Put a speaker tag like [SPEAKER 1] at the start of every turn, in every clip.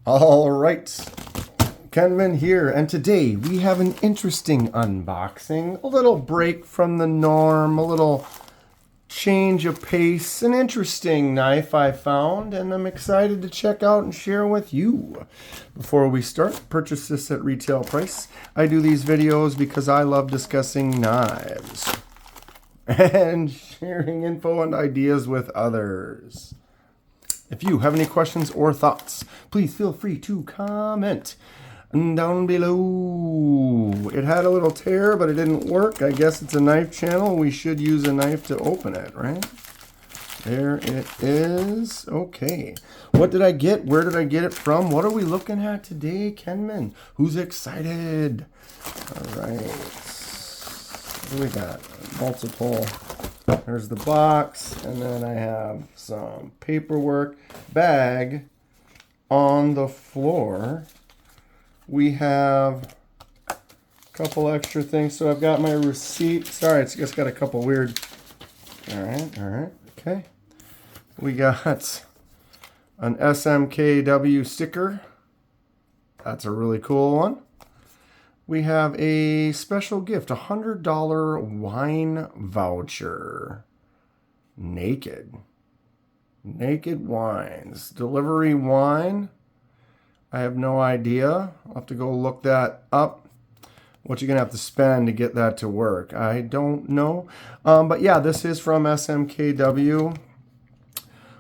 [SPEAKER 1] All right, Kenman here, and today we have an interesting unboxing, a little break from the norm, a little change of pace, an interesting knife I found, and I'm excited to check out and share with you. Before we start, purchase this at retail price. I do these videos because I love discussing knives and sharing info and ideas with others. If you have any questions or thoughts, please feel free to comment down below. It had a little tear, but it didn't work. I guess it's a knife channel. We should use a knife to open it, right? There it is. Okay. What did I get? Where did I get it from? What are we looking at today, Kenman? Who's excited? All right. What do we got? Multiple. There's the box, and then I have some paperwork, bag on the floor. We have a couple extra things. So I've got my receipt. Sorry, it's just got a couple weird. All right, okay. We got an SMKW sticker. That's a really cool one. We have a special gift, a $100 wine voucher. Naked Wines. Delivery wine. I have no idea. I'll have to go look that up. What you're going to have to spend to get that to work. I don't know. But yeah, this is from SMKW.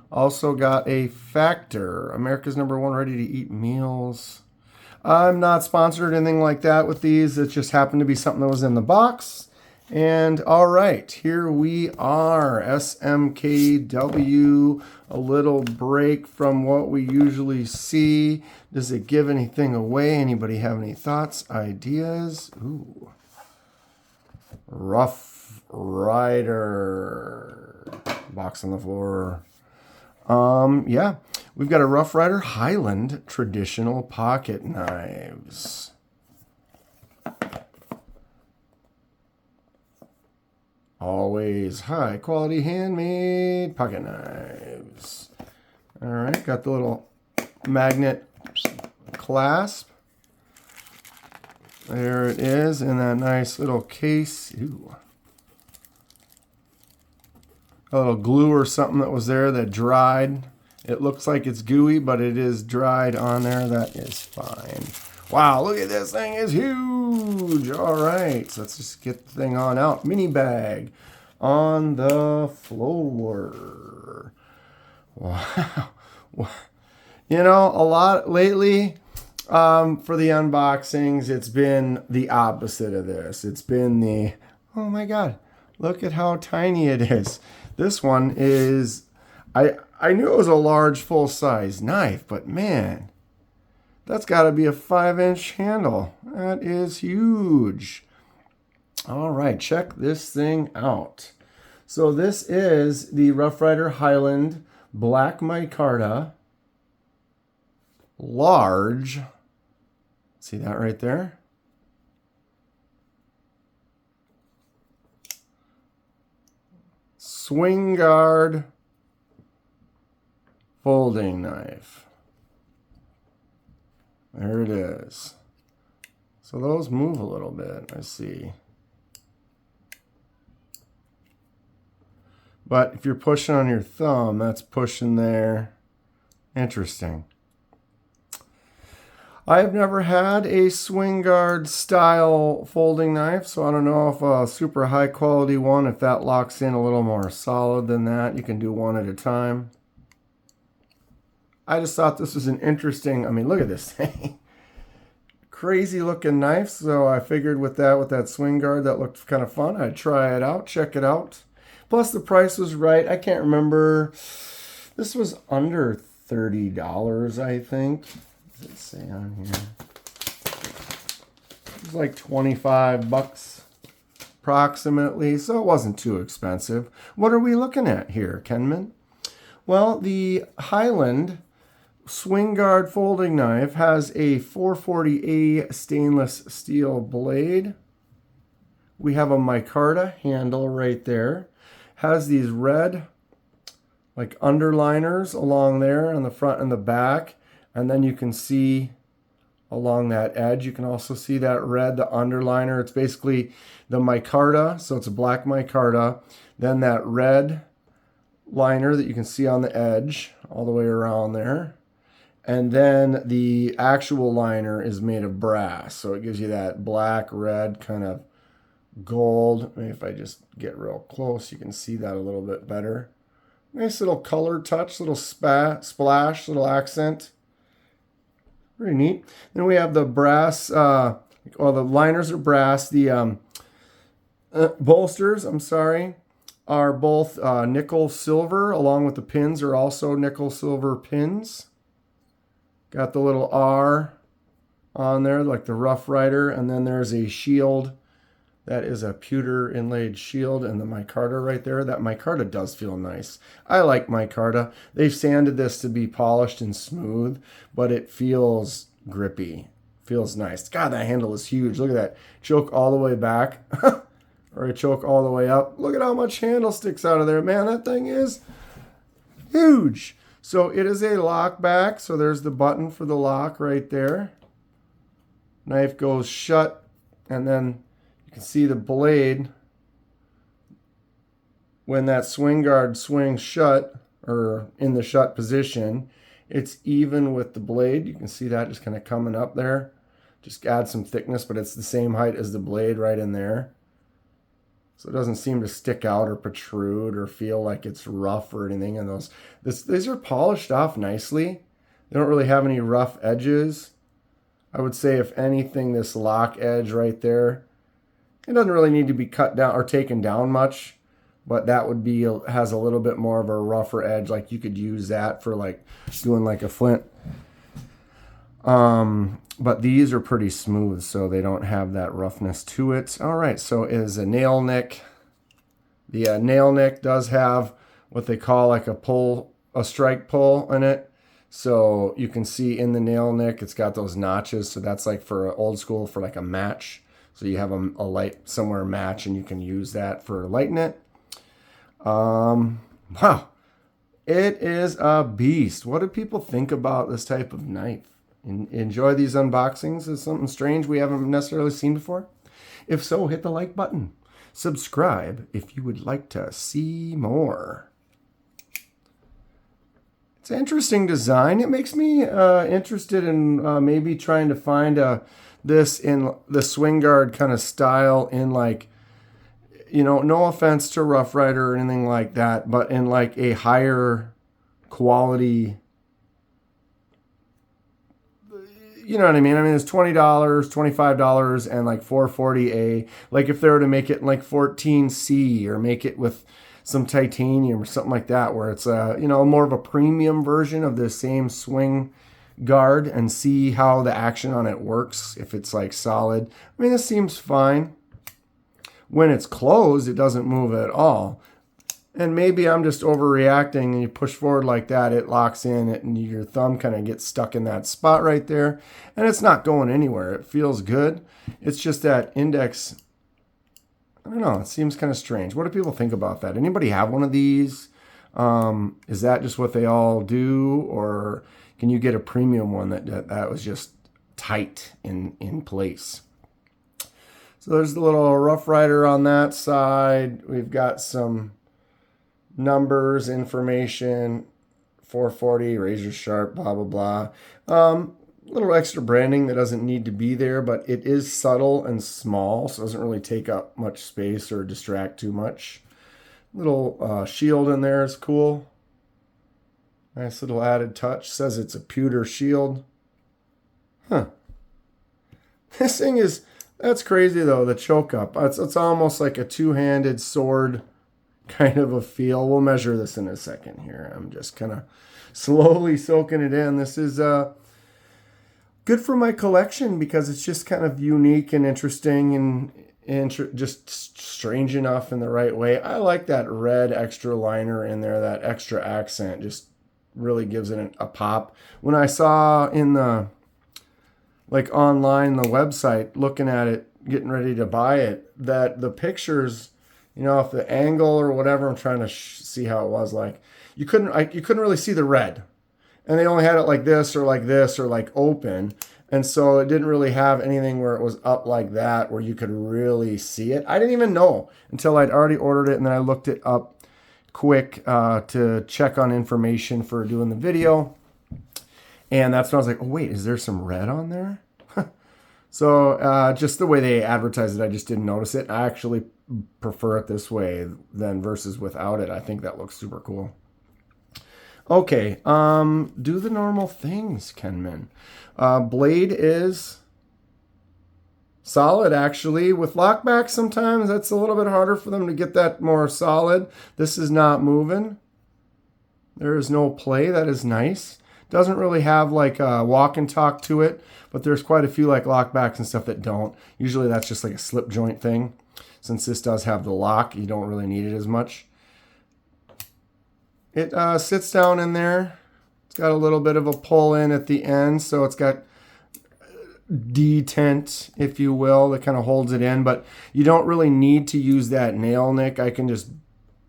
[SPEAKER 1] Also got a Factor. America's #1 ready-to-eat meals. I'm not sponsored or anything like that with these. It just happened to be something that was in the box. And all right, here we are, SMKW, a little break from what we usually see. Does it give anything away? Anybody have any thoughts, ideas? Ooh. Rough Ryder. Box on the floor. Yeah, we've got a Rough Ryder Highland traditional pocket knives. Always high quality handmade pocket knives. All right, got the little magnet clasp. There it is in that nice little case. Ooh. A little glue or something that was there that dried. It looks like it's gooey, but it is dried on there. That is fine. Wow, look at this thing. It's huge. All right, so let's just get the thing on out. Mini bag on the floor. Wow. You know, a lot lately for the unboxings, it's been the opposite of this. It's been the, oh my God, look at how tiny it is. This one is, I knew it was a large full-size knife, but man, that's got to be a 5-inch handle. That is huge. All right, check this thing out. So this is the Rough Ryder Highland Black Micarta large. See that right there? Swing guard folding knife. There it is. So those move a little bit, I see. But if you're pushing on your thumb, that's pushing there. Interesting. I've never had a swing guard style folding knife, so I don't know if a super high quality one, if that locks in a little more solid than that. You can do one at a time. I just thought this was an interesting, I mean, look at this thing. Crazy looking knife, so I figured with that swing guard, that looked kind of fun. I'd try it out, check it out. Plus the price was right. I can't remember. This was under $30, I think. What does it say on here? It was like 25 bucks approximately, so it wasn't too expensive. What are we looking at here, Kenman? Well, the Highland swing guard folding knife has a 440A stainless steel blade. We have a micarta handle right there. Has these red like underliners along there on the front and the back. And then you can see along that edge, you can also see that red, the underliner. It's basically the micarta, so it's a black micarta. Then that red liner that you can see on the edge all the way around there. And then the actual liner is made of brass, so it gives you that black, red, kind of gold. Maybe if I just get real close, you can see that a little bit better. Nice little color touch, little splash, little accent. Pretty neat. Then we have the brass, the liners are brass. The bolsters, are both nickel silver, along with the pins are also nickel silver pins. Got the little R on there, like the Rough Rider, and then there's a shield. That is a pewter inlaid shield, and the micarta right there. That micarta does feel nice. I like micarta. They've sanded this to be polished and smooth, but it feels grippy. Feels nice. God, that handle is huge. Look at that. Choke all the way back. Or a choke all the way up. Look at how much handle sticks out of there. Man, that thing is huge. So it is a lock back. So there's the button for the lock right there. Knife goes shut, and then you can see the blade when that swing guard swings shut, or in the shut position, it's even with the blade. You can see that just kind of coming up there. Just add some thickness, but it's the same height as the blade right in there. So it doesn't seem to stick out or protrude or feel like it's rough or anything. And these are polished off nicely. They don't really have any rough edges. I would say, if anything, this lock edge right there, it doesn't really need to be cut down or taken down much, but that would be, has a little bit more of a rougher edge. Like you could use that for like doing like a flint. But these are pretty smooth, so they don't have that roughness to it. All right, so it is a nail nick. The nail nick does have what they call like a strike pull in it. So you can see in the nail nick, it's got those notches. So that's like for old school, for like a match. So you have a light somewhere match, and you can use that for lighting it. Wow, it is a beast. What do people think about this type of knife? Enjoy these unboxings? Is something strange we haven't necessarily seen before? If so, hit the like button. Subscribe if you would like to see more. It's an interesting design. It makes me interested in maybe trying to find this in the swing guard kind of style, in like, you know, no offense to Rough Rider or anything like that, but in like a higher quality. You know what I mean? I mean, it's $20, $25, and like $440A. Like if they were to make it in like 14C, or make it with some titanium or something like that, where it's you know, more of a premium version of the same swing guard, and see how the action on it works if it's like solid. I mean, this seems fine. When it's closed, it doesn't move at all. And maybe I'm just overreacting, and you push forward like that, it locks in it, and your thumb kind of gets stuck in that spot right there, and it's not going anywhere. It feels good. It's just that index, I don't know, it seems kind of strange. What do people think about that? Anybody have one of these? Is that just what they all do, or can you get a premium one that was just tight in place? So there's the little Rough Rider on that side. We've got some numbers, information, 440, razor sharp, blah, blah, blah. Little extra branding that doesn't need to be there, but it is subtle and small, so it doesn't really take up much space or distract too much. Little shield in there is cool. Nice little added touch. Says it's a pewter shield. Huh. This thing is, that's crazy though, the choke up. It's almost like a two-handed sword kind of a feel. We'll measure this in a second here. I'm just kind of slowly soaking it in. This is good for my collection because it's just kind of unique and interesting and just strange enough in the right way. I like that red extra liner in there. That extra accent just really gives it a pop. When I saw in the, like online, the website, looking at it, getting ready to buy it, that the pictures, you know, if the angle or whatever, I'm trying to see how it was like. You couldn't really see the red. and they only had it like this or like this or like open. And so it didn't really have anything where it was up like that where you could really see it. I didn't even know until I'd already ordered it, and then I looked it up quick to check on information for doing the video. And that's when I was like, oh, wait, is there some red on there? So just the way they advertise it, I just didn't notice it. I actually prefer it this way than versus without it. I think that looks super cool. Okay, do the normal things, Kenman. Blade is solid, actually. With lockback, sometimes that's a little bit harder for them to get that more solid. This is not moving. There is no play. That is nice. Doesn't really have like a walk and talk to it, but there's quite a few like lockbacks and stuff that don't. Usually that's just like a slip joint thing. Since this does have the lock, you don't really need it as much. It sits down in there. It's got a little bit of a pull in at the end, so it's got detent, if you will, that kind of holds it in, but you don't really need to use that nail nick. I can just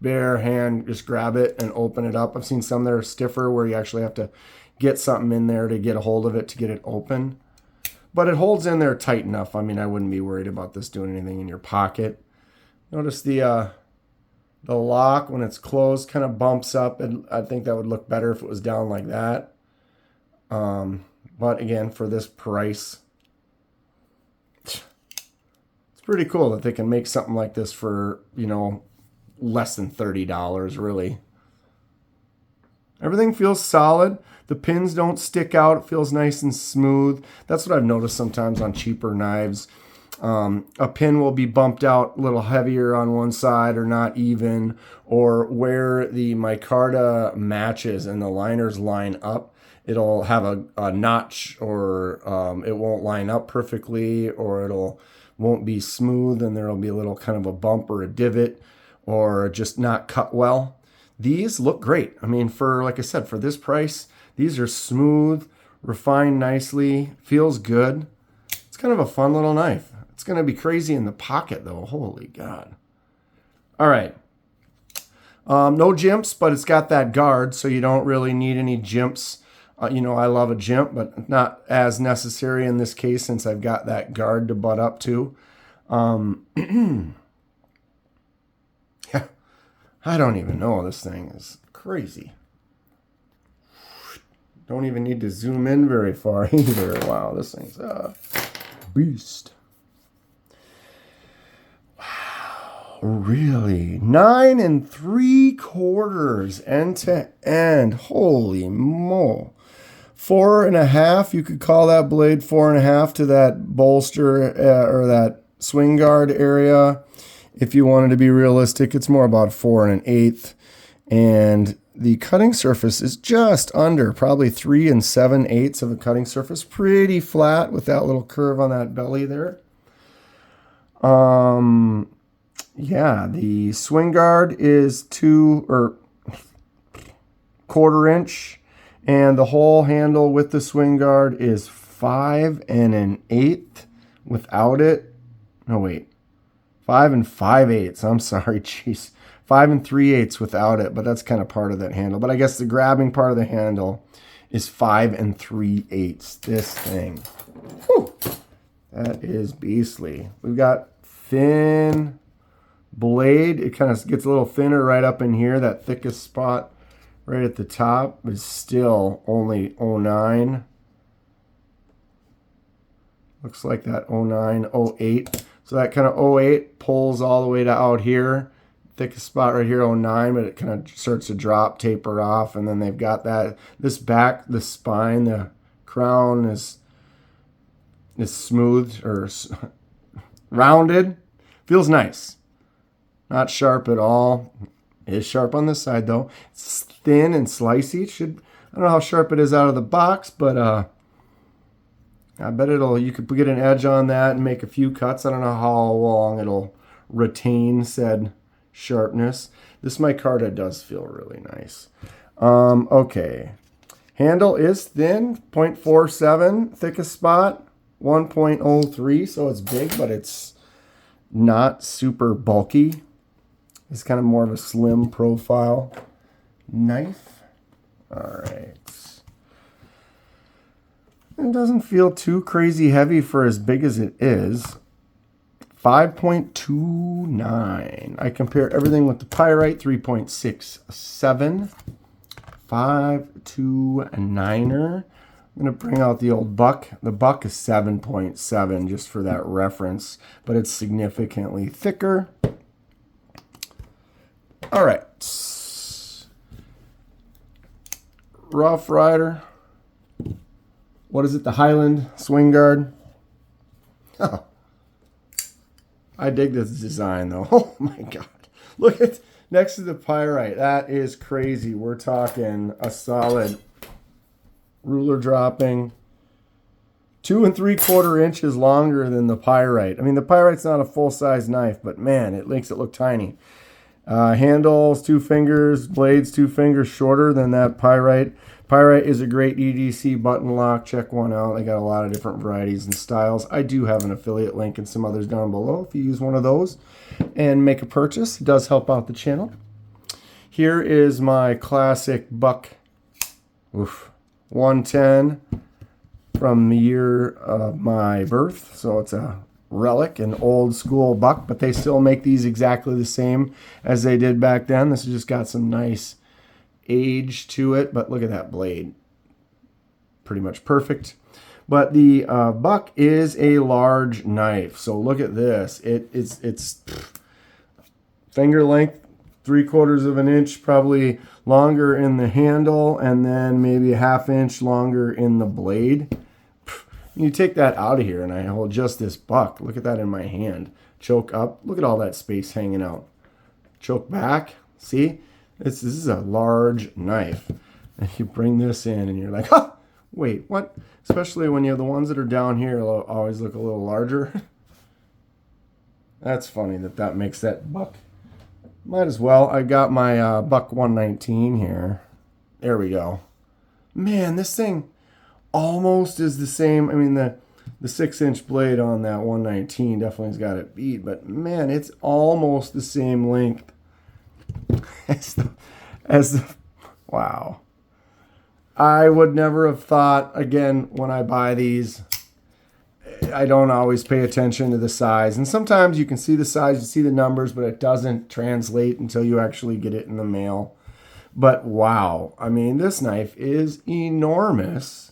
[SPEAKER 1] bare hand just grab it and open it up. I've seen some that are stiffer where you actually have to get something in there to get a hold of it to get it open. But it holds in there tight enough. I mean, I wouldn't be worried about this doing anything in your pocket. Notice the lock, when it's closed, kind of bumps up, and I think that would look better if it was down like that. But again, for this price, it's pretty cool that they can make something like this for, you know, less than $30, really. Everything feels solid. The pins don't stick out. It feels nice and smooth. That's what I've noticed sometimes on cheaper knives. A pin will be bumped out a little heavier on one side or not even, or where the micarta matches and the liners line up, it'll have a notch, or it won't line up perfectly, or won't be smooth, and there'll be a little kind of a bump or a divot, or just not cut well. These look great. I mean, for, like I said, for this price, these are smooth, refined nicely, feels good. It's kind of a fun little knife. It's going to be crazy in the pocket, though. Holy God. All right. No jimps, but it's got that guard, so you don't really need any jimps. You know, I love a jimp, but not as necessary in this case since I've got that guard to butt up to. Yeah, I don't even know. This thing is crazy. Don't even need to zoom in very far either. Wow, this thing's a beast. Really? 9 3/4 end to end. Holy mo. 4.5. You could call that blade 4.5 to that bolster or that swing guard area. If you wanted to be realistic, it's more about 4 1/8. And the cutting surface is just under, probably 3 7/8 of a cutting surface. Pretty flat with that little curve on that belly there. Yeah, the swing guard is 2 or 1/4 inch, and the whole handle with the swing guard is 5 1/8 without it. No, wait, 5 5/8. I'm sorry, jeez, 5 3/8 without it, but that's kind of part of that handle. But I guess the grabbing part of the handle is 5 3/8. This thing, whew, that is beastly. We've got thin blade. It kind of gets a little thinner right up in here. That thickest spot right at the top is still only 09. Looks like that 09, 08. So that kind of 08 pulls all the way to out here. Thickest spot right here, 09, but it kind of starts to drop, taper off, and then they've got that. This back, the spine, the crown is smooth or rounded. Feels nice. Not sharp at all. It is sharp on this side though. It's thin and slicey. I don't know how sharp it is out of the box, but I bet you could get an edge on that and make a few cuts. I don't know how long it'll retain said sharpness. This micarta does feel really nice. Okay. Handle is thin, 0.47. Thickest spot, 1.03. So it's big, but it's not super bulky. It's kind of more of a slim profile knife. All right. It doesn't feel too crazy heavy for as big as it is. 5.29. I compare everything with the Pyrite, 3.67. 5.29er. I'm going to bring out the old buck. The buck is 7.7 just for that reference, but it's significantly thicker. All right. Rough Ryder. What is it? The Highland swing guard. Oh. I dig this design though. Oh my God. Look at next to the Pyrite. That is crazy. We're talking a solid ruler dropping 2 3/4 inches longer than the Pyrite. I mean, the Pyrite's not a full-size knife, but man, it makes it look tiny. Handles 2 fingers, blades 2 fingers shorter than that Pyrite. Pyrite is a great EDC button lock. Check one out. They got a lot of different varieties and styles. I do have an affiliate link and some others down below. If you use one of those and make a purchase, it does help out the channel. Here is my classic buck. 110 from the year of my birth. So it's a relic, an old school buck, but they still make these exactly the same as they did back then. This has just got some nice age to it, but look at that blade. Pretty much perfect. But the buck is a large knife. So look at this. It's finger length, 3/4 of an inch, probably longer in the handle, and then maybe a 1/2 inch longer in the blade. You take that out of here and I hold just this buck. Look at that in my hand. Choke up. Look at all that space hanging out. Choke back. See? This is a large knife. And you bring this in and you're like, huh, wait, what? Especially when you have the ones that are down here always look a little larger. That's funny that makes that buck. Might as well. I got my buck 119 here. There we go. Man, this thing almost is the same. I mean, the 6-inch blade on that 119 definitely has got it beat, but man, it's almost the same length as the wow. I would never have thought, again, when I buy these, I don't always pay attention to the size. And sometimes you can see the size, you see the numbers, but it doesn't translate until you actually get it in the mail. But wow, I mean, this knife is enormous.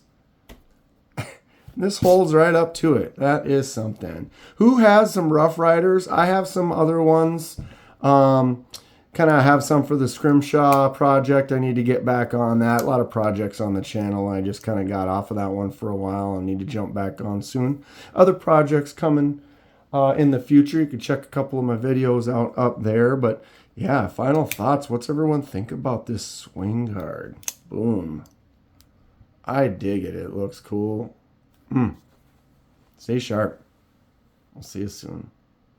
[SPEAKER 1] This holds right up to it. That is something. Who has some Rough Riders? I have some other ones. Kind of have some for the Scrimshaw project. I need to get back on that. A lot of projects on the channel. I just kind of got off of that one for a while. I need to jump back on soon. Other projects coming in the future. You can check a couple of my videos out up there. But yeah, final thoughts. What's everyone think about this swing guard? Boom. I dig it. It looks cool. Stay sharp. I'll see you soon.